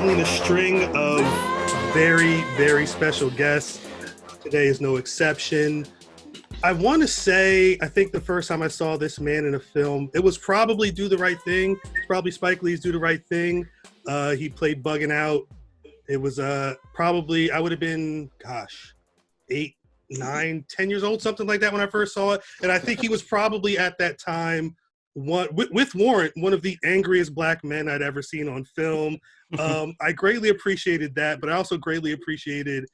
traveling a string of very, very special guests. Today is no exception. I want to say, I think the first time I saw this man in a film, it was probably Do the Right Thing. It's probably Spike Lee's Do the Right Thing. He played Bugging Out. It was probably, I would have been, 8, 9, 10 years old, something like that when I first saw it. And I think he was probably at that time, with Warrant, one of the angriest black men I'd ever seen on film. I greatly appreciated that, but I also greatly appreciated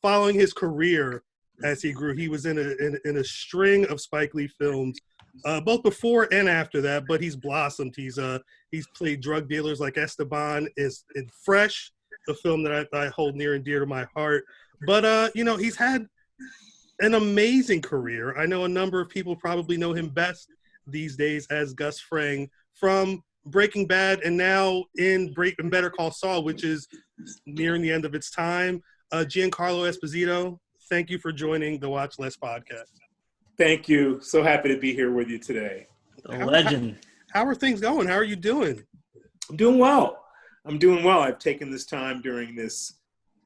following his career as he grew. He was in a string of Spike Lee films, both before and after that, but he's blossomed. He's played drug dealers like Esteban is in Fresh, a film that I hold near and dear to my heart. But, he's had an amazing career. I know a number of people probably know him best these days as Gus Fring from Breaking Bad and now in Better Call Saul, which is nearing the end of its time. Giancarlo Esposito, thank you for joining the Watch Less podcast. Thank you. So happy to be here with you today. A legend. How are things going? How are you doing? I'm doing well. I've taken this time during this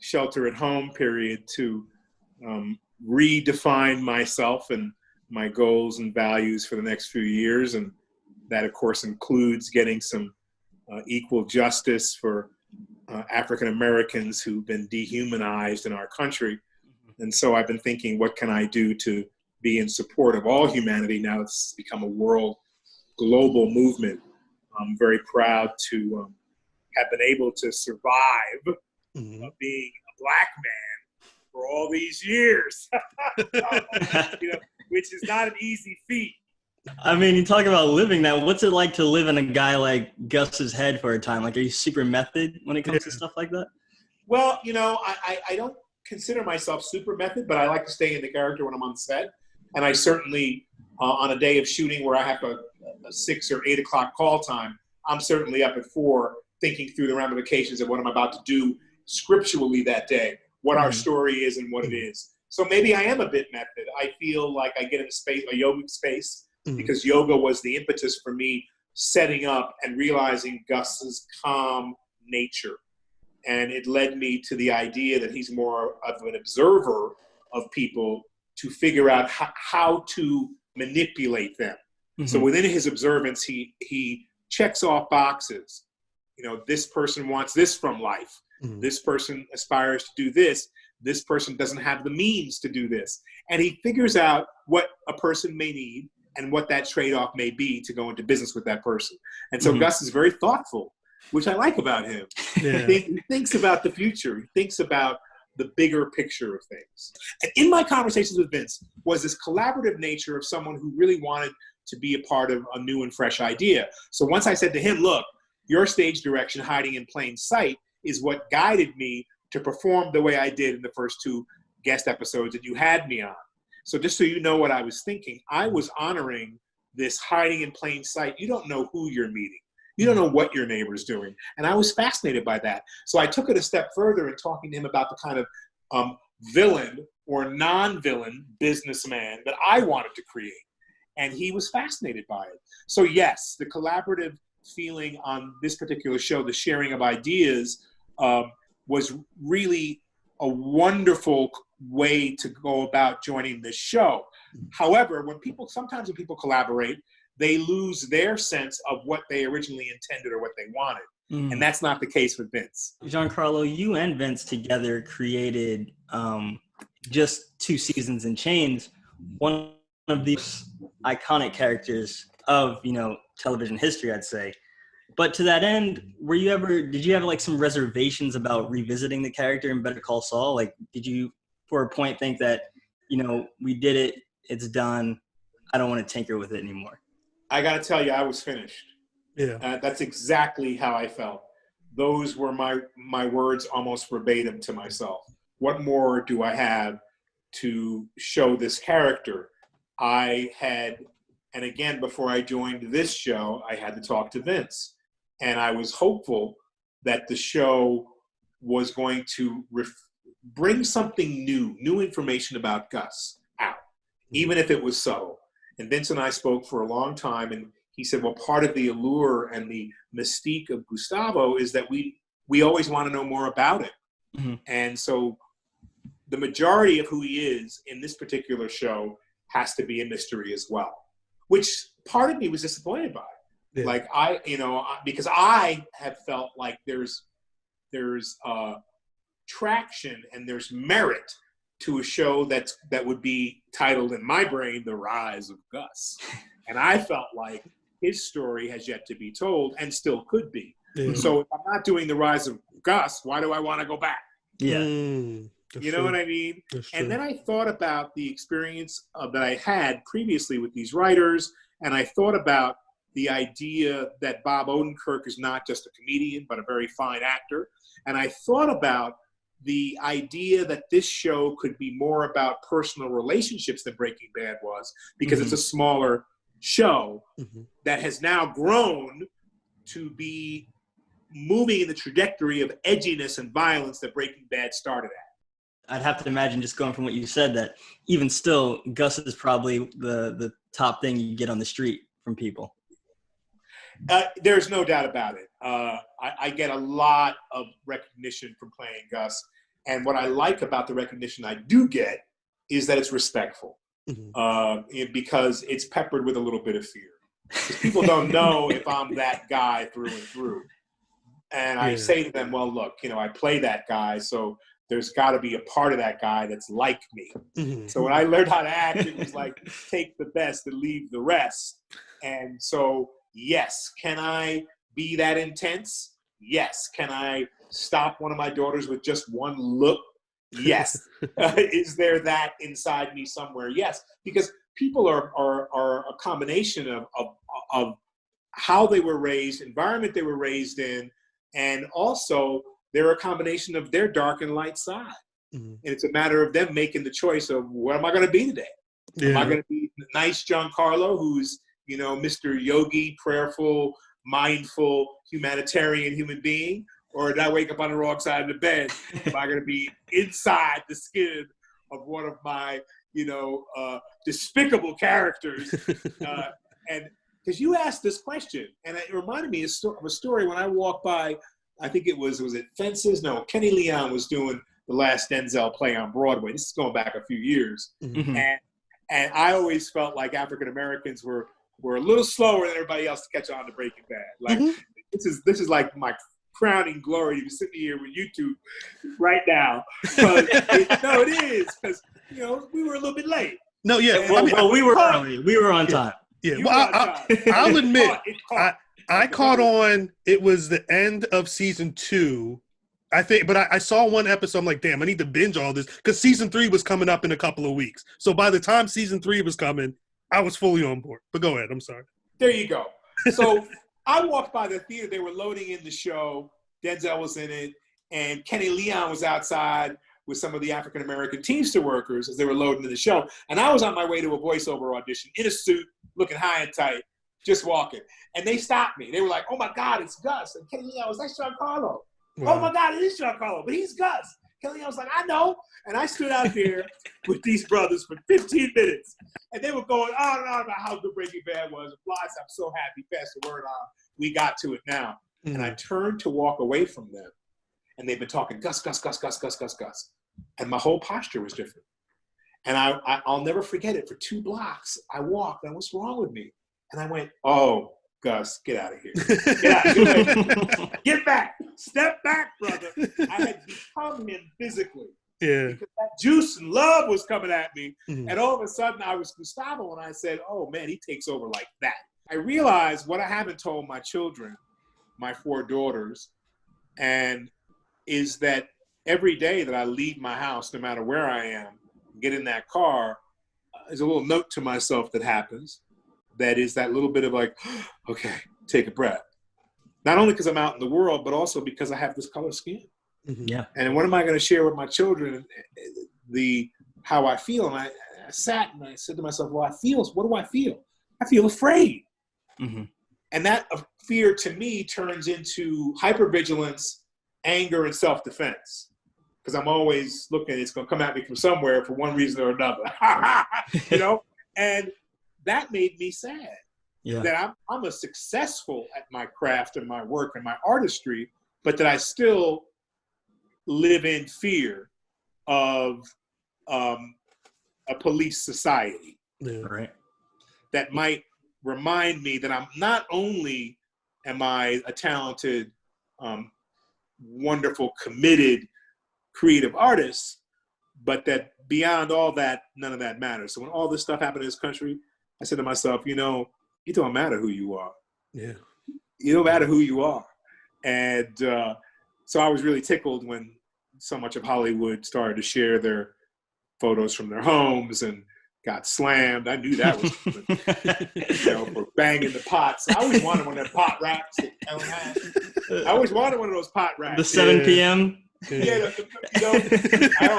shelter at home period to redefine myself and my goals and values for the next few years. And that, of course, includes getting some equal justice for African Americans who've been dehumanized in our country. And so I've been thinking, what can I do to be in support of all humanity now it's become a world global movement? I'm very proud to have been able to survive being a black man for all these years, which is not an easy feat. I mean, you talk about living that. What's it like to live in a guy like Gus's head for a time? Like, are you super method when it comes to stuff like that? Well, I don't consider myself super method, but I like to stay in the character when I'm on set. And I certainly, on a day of shooting where I have a 6 or 8 o'clock call time, I'm certainly up at 4 thinking through the ramifications of what I'm about to do scripturally that day, what our story is and what it is. So maybe I am a bit method. I feel like I get in a yogic space, because yoga was the impetus for me setting up and realizing Gus's calm nature. And it led me to the idea that he's more of an observer of people to figure out how to manipulate them. So within his observance, he checks off boxes. This person wants this from life. This person aspires to do this. This person doesn't have the means to do this. And he figures out what a person may need and what that trade-off may be to go into business with that person. And so Gus is very thoughtful, which I like about him. Yeah. He thinks about the future. He thinks about the bigger picture of things. And in my conversations with Vince was this collaborative nature of someone who really wanted to be a part of a new and fresh idea. So once I said to him, look, your stage direction, Hiding in Plain Sight, is what guided me to perform the way I did in the first 2 guest episodes that you had me on. So just so you know what I was thinking, I was honoring this hiding in plain sight. You don't know who you're meeting. You don't know what your neighbor's doing. And I was fascinated by that. So I took it a step further in talking to him about the kind of villain or non-villain businessman that I wanted to create. And he was fascinated by it. So yes, the collaborative feeling on this particular show, the sharing of ideas, was really a wonderful way to go about joining this show. However, sometimes when people collaborate, they lose their sense of what they originally intended or what they wanted. And that's not the case with Vince. Giancarlo, you and Vince together created just 2 seasons in Chains, one of the iconic characters of, television history, I'd say. But to that end, did you have like some reservations about revisiting the character in Better Call Saul? Like, did you, for a point, think that, we did it, it's done, I don't want to tinker with it anymore? I got to tell you, I was finished. Yeah. That's exactly how I felt. Those were my words almost verbatim to myself. What more do I have to show this character? And again, before I joined this show, I had to talk to Vince. And I was hopeful that the show was going to bring something new information about Gus out, even if it was subtle. And Vince and I spoke for a long time, and he said, well, part of the allure and the mystique of Gustavo is that we we always want to know more about him. Mm-hmm. And so the majority of who he is in this particular show has to be a mystery as well, which part of me was disappointed by. Yeah. Like because I have felt like there's traction and there's merit to a show that would be titled in my brain, The Rise of Gus. And I felt like his story has yet to be told and still could be. Yeah. So if I'm not doing The Rise of Gus, why do I want to go back? Yeah. You know what I mean? And then I thought about the experience that I had previously with these writers, and I thought about the idea that Bob Odenkirk is not just a comedian, but a very fine actor. And I thought about the idea that this show could be more about personal relationships than Breaking Bad was, because it's a smaller show that has now grown to be moving in the trajectory of edginess and violence that Breaking Bad started at. I'd have to imagine, just going from what you said, that even still, Gus is probably the top thing you get on the street from people. There's no doubt about it. I get a lot of recognition from playing Gus. And what I like about the recognition I do get is that it's respectful, because it's peppered with a little bit of fear. Because people don't know if I'm that guy through and through. And I say to them, well, look, I play that guy, so there's got to be a part of that guy that's like me. So when I learned how to act, it was like, take the best and leave the rest. And so, yes, can I be that intense? Yes. Can I stop one of my daughters with just one look? Yes. Is there that inside me somewhere? Yes. Because people are a combination of how they were raised, environment they were raised in, and also they're a combination of their dark and light side. And it's a matter of them making the choice of, what am I going to be today? Am I going to be nice Giancarlo, who's, Mr. Yogi, prayerful, mindful, humanitarian human being? Or did I wake up on the wrong side of the bed? Am I going to be inside the skin of one of my, despicable characters? And because you asked this question, and it reminded me of a story when I walked by, I think was it Fences? No, Kenny Leon was doing the last Denzel play on Broadway. This is going back a few years. And I always felt like African Americans were a little slower than everybody else to catch on to Breaking Bad. Like this is like my crowning glory to be sitting here with you two right now. It is, because we were a little bit late. No, yeah. Well, we were early. We were on time. Yeah. Well, I'll admit, I caught on. It was the end of season 2, I think, but I saw one episode. I'm like, damn, I need to binge all this, because season 3 was coming up in a couple of weeks. So by the time season 3 was coming, I was fully on board. But go ahead. I'm sorry. There you go. So I walked by the theater. They were loading in the show. Denzel was in it, and Kenny Leon was outside with some of the African-American Teamster workers as they were loading in the show. And I was on my way to a voiceover audition in a suit, looking high and tight, just walking. And they stopped me. They were like, oh, my God, it's Gus. And Kenny Leon was like, Giancarlo. Wow. Oh, my God, it is Giancarlo, but he's Gus. Kenny Leon was like, I know. And I stood out there with these brothers for 15 minutes. And they were going on and on about how good Breaking Bad was. And Blas, I'm so happy. Pass the word on. We got to it now. And I turned to walk away from them. And they've been talking Gus, Gus, Gus, Gus, Gus, Gus, Gus. And my whole posture was different. And I'll never forget it. For 2 blocks, I walked. And what's wrong with me? And I went, oh, Gus, get out of here. Get out. Get back. Step back, brother. I had become him physically. Yeah. Because that juice and love was coming at me. And all of a sudden, I was Gustavo, and I said, oh, man, he takes over like that. I realized what I haven't told my children, my 4 daughters, and is that every day that I leave my house, no matter where I am, get in that car, there's a little note to myself that happens. That is that little bit of like, okay, take a breath. Not only because I'm out in the world, but also because I have this color skin. Yeah. And what am I going to share with my children? How I feel. And I sat and I said to myself, well, what do I feel? I feel afraid. And that fear to me turns into hypervigilance, anger, and self-defense. Because I'm always looking, it's going to come at me from somewhere for one reason or another. And that made me sad. That I'm a successful at my craft and my work and my artistry, but that I still live in fear of a police society Right. that might remind me that I'm not only am I a talented, wonderful, committed, creative artist, but that beyond all that, none of that matters. So when all this stuff happened in this country, I said to myself, it don't matter who you are. Yeah. It don't matter who you are. And so I was really tickled when so much of Hollywood started to share their photos from their homes and got slammed. I knew that was coming, for banging the pots. I always wanted one of them pot racks that Ellen had. I always wanted one of those pot racks. The 7 p.m. Yeah, I don't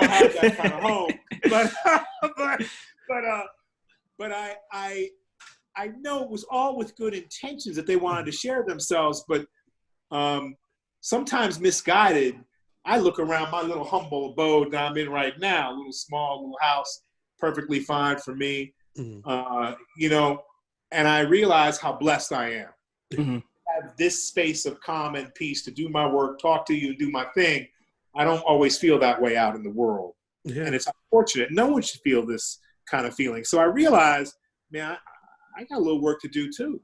have that kind of home, but I know it was all with good intentions that they wanted to share themselves, but sometimes misguided. I look around my little humble abode that I'm in right now, a little small little house, perfectly fine for me, and I realize how blessed I am. Mm-hmm. Have this space of calm and peace to do my work, talk to you, do my thing. I don't always feel that way out in the world. Yeah. And it's unfortunate. No one should feel this kind of feeling. So I realized, man, I got a little work to do too,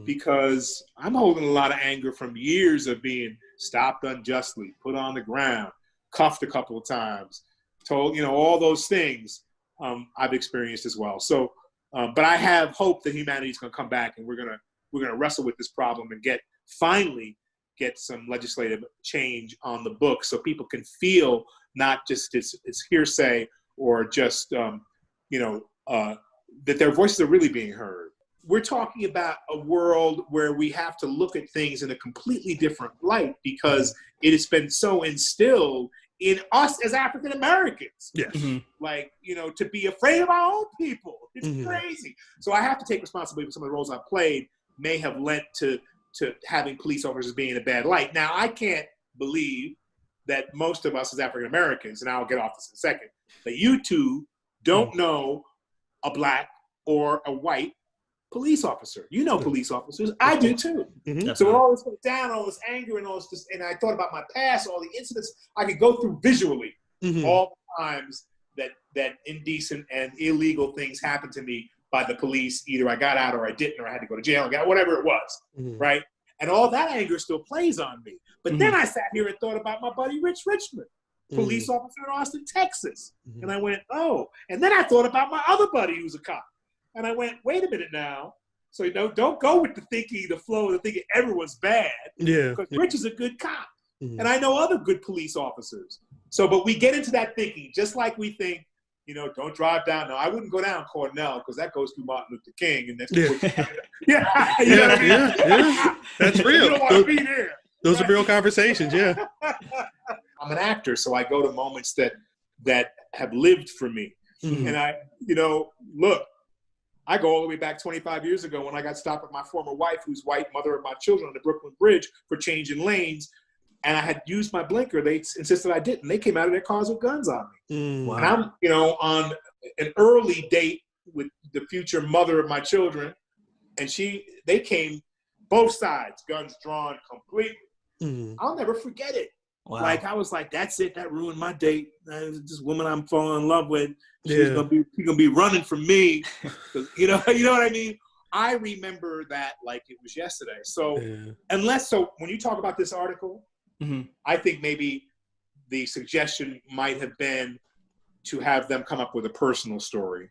because I'm holding a lot of anger from years of being stopped unjustly, put on the ground, cuffed a couple of times, told, all those things I've experienced as well. So, but I have hope that humanity's going to come back and we're going to wrestle with this problem and finally get some legislative change on the books so people can feel not just it's hearsay or just, that their voices are really being heard. We're talking about a world where we have to look at things in a completely different light because it has been so instilled in us as African Americans. Yes. Mm-hmm. Like, to be afraid of our own people. It's crazy. So I have to take responsibility for some of the roles I played may have led to having police officers being in a bad light. Now, I can't believe that most of us as African Americans, and I'll get off this in a second, that you two don't know a black or a white police officer. You know police officers. I do too. Mm-hmm. So when all this went down, all this anger and all this, and I thought about my past, all the incidents, I could go through visually all the times that indecent and illegal things happened to me by the police. Either I got out or I didn't, or I had to go to jail, or got whatever it was, right? And all that anger still plays on me. But then I sat here and thought about my buddy Rich Richmond, police officer in Austin, Texas. And I went, oh. And then I thought about my other buddy who's a cop. And I went, wait a minute now. So don't go with the flow of thinking everyone's bad. Yeah. Because Rich is a good cop. And I know other good police officers. So, but we get into that thinking, just like we think, don't drive down. No, I wouldn't go down Cornell because that goes through Martin Luther King. And that's you know what I mean? Yeah. That's real. You don't want to be there. Those are real conversations, yeah. I'm an actor, so I go to moments that have lived for me. And I, look, I go all the way back 25 years ago when I got stopped with my former wife, who's white, mother of my children, on the Brooklyn Bridge for changing lanes. And I had used my blinker. They insisted I didn't. They came out of their cars with guns on me. Wow. And I'm, on an early date with the future mother of my children. And they came both sides, guns drawn completely. I'll never forget it. Wow. Like, I was like, that's it. That ruined my date. This woman I'm falling in love with, she's gonna be running from me. You know what I mean? I remember that like it was yesterday. So when you talk about this article, I think maybe the suggestion might have been to have them come up with a personal story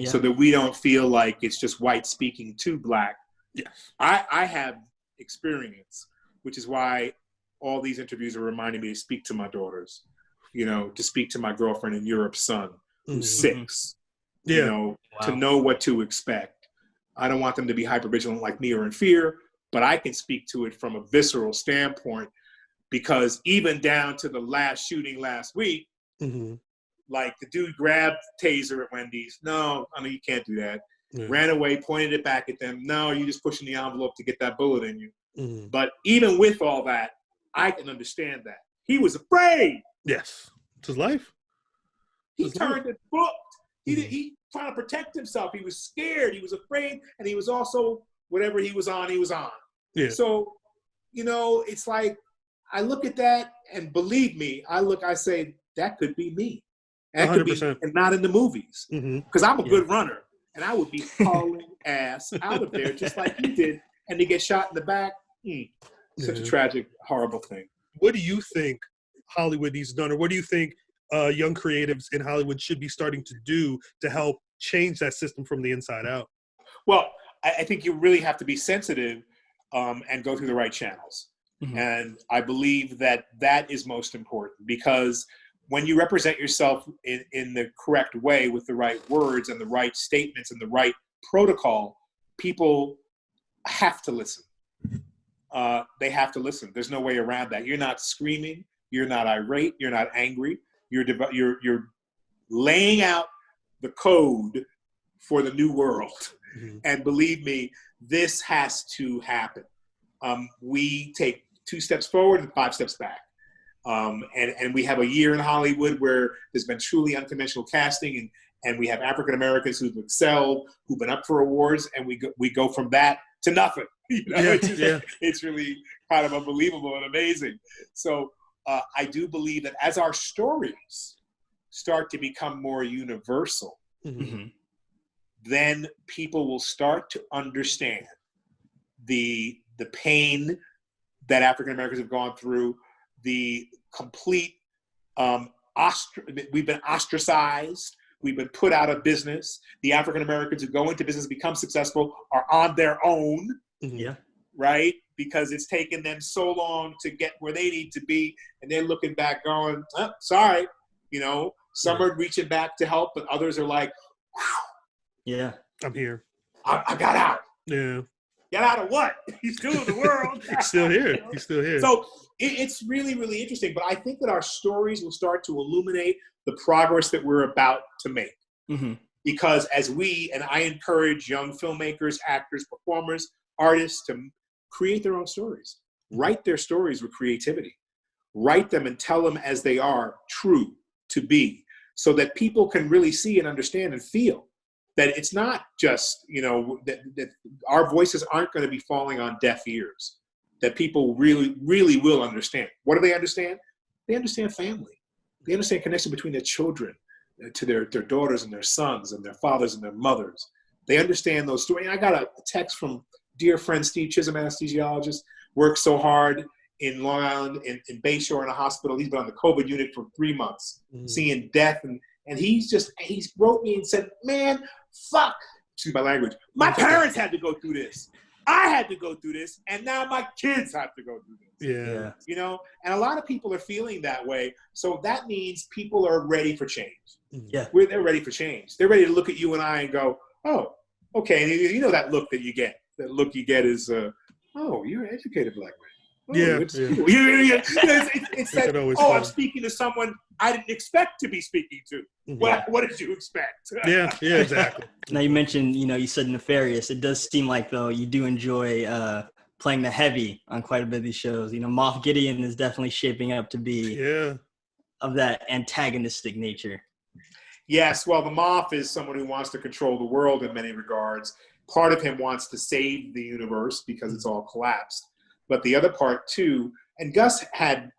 so that we don't feel like it's just white speaking to black. Yes. I have experience, which is why all these interviews are reminding me to speak to my daughters, to speak to my girlfriend in Europe's son, who's 6, to know what to expect. I don't want them to be hypervigilant like me or in fear, but I can speak to it from a visceral standpoint because even down to the last shooting last week, like the dude grabbed Taser at Wendy's. No, I mean, you can't do that. Ran away, pointed it back at them. No, you're just pushing the envelope to get that bullet in you. But even with all that, I can understand that. He was afraid. Yes. It's his life. He turned and booked. He trying to protect himself. He was scared. He was afraid. And he was also, whatever he was on, he was on. Yeah. So, it's like, I look at that, and believe me, I say that could be me. That could be, 100%. and not in the movies, Mm-hmm. because I'm a good runner, and I would be hauling ass out of there just like you did, and to get shot in the back, such a tragic, horrible thing. What do you think Hollywood needs done, or what do you think young creatives in Hollywood should be starting to do to help change that system from the inside out? Well, I think you really have to be sensitive and go through the right channels. Mm-hmm. And I believe that is most important, because when you represent yourself in the correct way with the right words and the right statements and the right protocol, people have to listen. They have to listen. There's no way around that. You're not screaming. You're not irate. You're not angry. You're laying out the code for the new world. Mm-hmm. And believe me, this has to happen. We take 2 steps forward and 5 steps back. And we have a year in Hollywood where there's been truly unconventional casting, and we have African Americans who've excelled, who've been up for awards, and we go from that to nothing. It's really kind of unbelievable and amazing. So I do believe that as our stories start to become more universal, mm-hmm. then people will start to understand the pain that African Americans have gone through, the complete we've been ostracized, we've been put out of business. The African Americans who go into business, become successful, are on their own. Yeah. Right? Because it's taken them so long to get where they need to be, and they're looking back going, sorry. Some are reaching back to help, but others are like, wow. Yeah. I'm here. I got out. Yeah. Get out of what? He's still in the world. He's still here. He's still here. So it's really, really interesting. But I think that our stories will start to illuminate the progress that we're about to make. Mm-hmm. Because and I encourage young filmmakers, actors, performers, artists to create their own stories. Write their stories with creativity. Write them and tell them as they are, true to be, so that people can really see and understand and feel that it's not just, that our voices aren't going to be falling on deaf ears, that people really, really will understand. What do they understand? They understand family. They understand connection between their children to their daughters and their sons and their fathers and their mothers. They understand those stories. I got a text from dear friend Steve Chisholm, anesthesiologist, worked so hard in Long Island, in Bayshore in a hospital. He's been on the COVID unit for 3 months, seeing death. And he wrote me and said, man, fuck, excuse my language, my parents had to go through this. I had to go through this, and now my kids have to go through this. Yeah. And a lot of people are feeling that way. So that means people are ready for change. Yeah. They're ready for change. They're ready to look at you and I and go, oh, okay. And that look that you get. That look you get is, oh, you're an educated black man. Oh, it's that, I'm speaking to someone I didn't expect to be speaking to. Well, what did you expect? Yeah, exactly. Now you mentioned, you said nefarious. It does seem like, though, you do enjoy playing the heavy on quite a bit of these shows. Moff Gideon is definitely shaping up to be of that antagonistic nature. Yes, well, the Moff is someone who wants to control the world in many regards. Part of him wants to save the universe because it's all collapsed. But the other part, too, and Gus had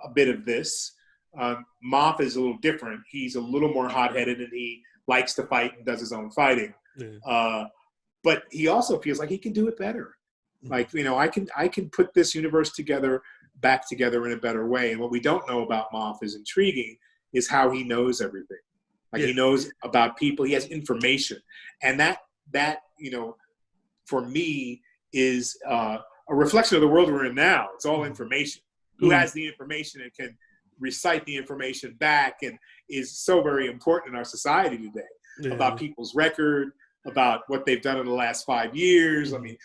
a bit of this. Moff is a little different. He's a little more hot-headed, and he likes to fight and does his own fighting. Yeah. But he also feels like he can do it better. Like, I can put this universe back together in a better way. And what we don't know about Moff is intriguing, is how he knows everything. He knows about people. He has information. And that for me is a reflection of the world we're in now. It's all information. Who has the information and can recite the information back, and is so very important in our society today, about people's record, about what they've done in the last 5 years. I mean,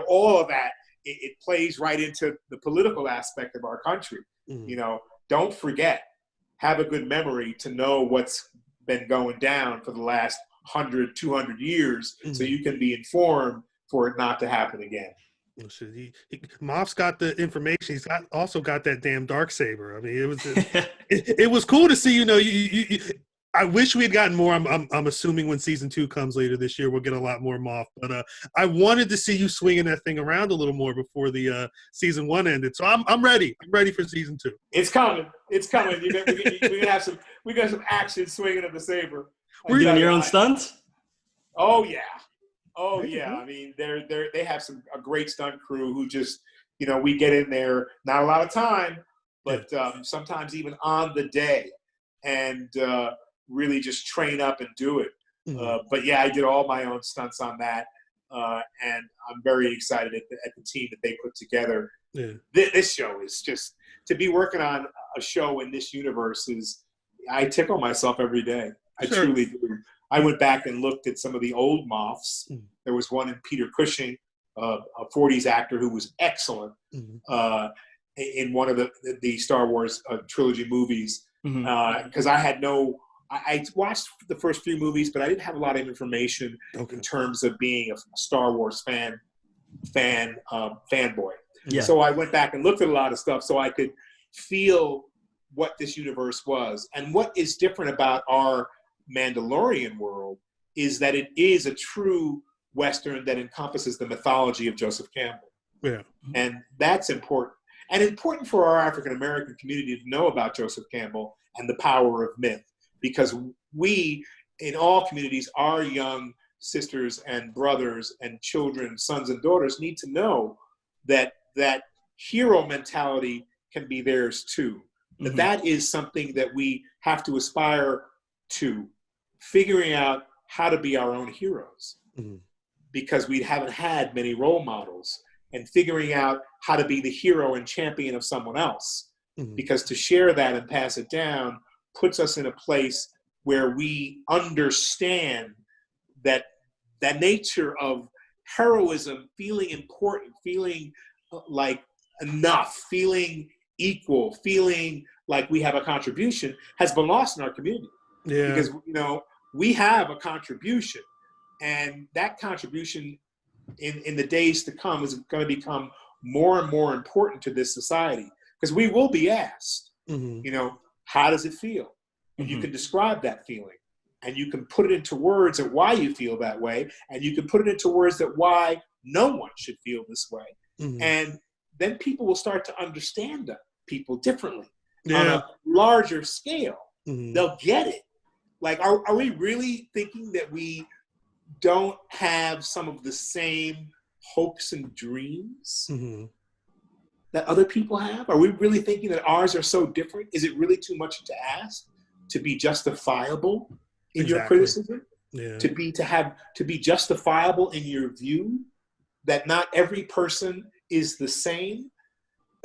all of that, it plays right into the political aspect of our country. Don't forget, have a good memory to know what's been going down for the last 100, 200 years, so you can be informed for it not to happen again. Moff's got the information. He's also got that damn dark saber. I mean, it was cool to see. I wish we had gotten more. I'm assuming when season 2 comes later this year, we'll get a lot more Moff. But I wanted to see you swinging that thing around a little more before the season 1 ended. So I'm ready. I'm ready for season 2. It's coming. It's coming. We're gonna have some. We got some action swinging of the saber. We're doing your own stunts. Oh yeah. Oh yeah. I mean, they have a great stunt crew who just, we get in there, not a lot of time, but sometimes even on the day, and really just train up and do it. But yeah, I did all my own stunts on that, and I'm very excited at the team that they put together. Yeah. This show is just, to be working on a show in this universe I tickle myself every day. I truly do. I went back and looked at some of the old Moffs. There was one in Peter Cushing, a 40s actor who was excellent in one of the Star Wars trilogy movies. Because I watched the first few movies, but I didn't have a lot of information in terms of being a Star Wars fanboy. Yeah. So I went back and looked at a lot of stuff so I could feel what this universe was. And what is different about our Mandalorian world is that it is a true Western that encompasses the mythology of Joseph Campbell. Yeah. And that's important. And important for our African-American community to know about Joseph Campbell and the power of myth. Because we, in all communities, our young sisters and brothers and children, sons and daughters, need to know that hero mentality can be theirs too. That is something that we have to aspire to, figuring out how to be our own heroes. Because we haven't had many role models, and figuring out how to be the hero and champion of someone else. Because to share that and pass it down puts us in a place where we understand that nature of heroism, feeling important, feeling like enough, feeling equal, feeling like we have a contribution, has been lost in our community. Yeah. Because, we have a contribution, and that contribution in the days to come is going to become more and more important to this society, because we will be asked, how does it feel? And you can describe that feeling, and you can put it into words at why you feel that way, and you can put it into words that why no one should feel this way. And then people will start to understand people differently on a larger scale. They'll get it. Like, are we really thinking that we don't have some of the same hopes and dreams that other people have? Are we really thinking that ours are so different? Is it really too much to ask to be justifiable in your criticism? To be justifiable in your view that not every person is the same?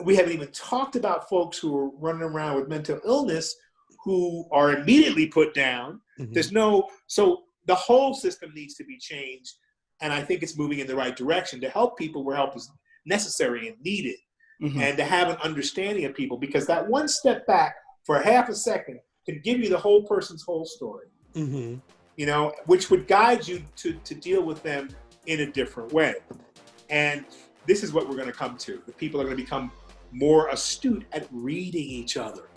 We haven't even talked about folks who are running around with mental illness who are immediately put down. So the whole system needs to be changed, and I think it's moving in the right direction to help people where help is necessary and needed, and to have an understanding of people, because that one step back for half a second can give you the whole person's whole story, which would guide you to deal with them in a different way. And this is what we're going to come to. The people are going to become more astute at reading each other.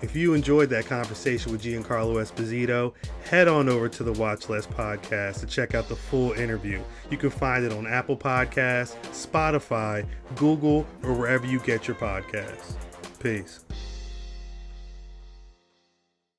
If you enjoyed that conversation with Giancarlo Esposito, head on over to the Watch Less podcast to check out the full interview. You can find it on Apple Podcasts, Spotify, Google, or wherever you get your podcasts. Peace.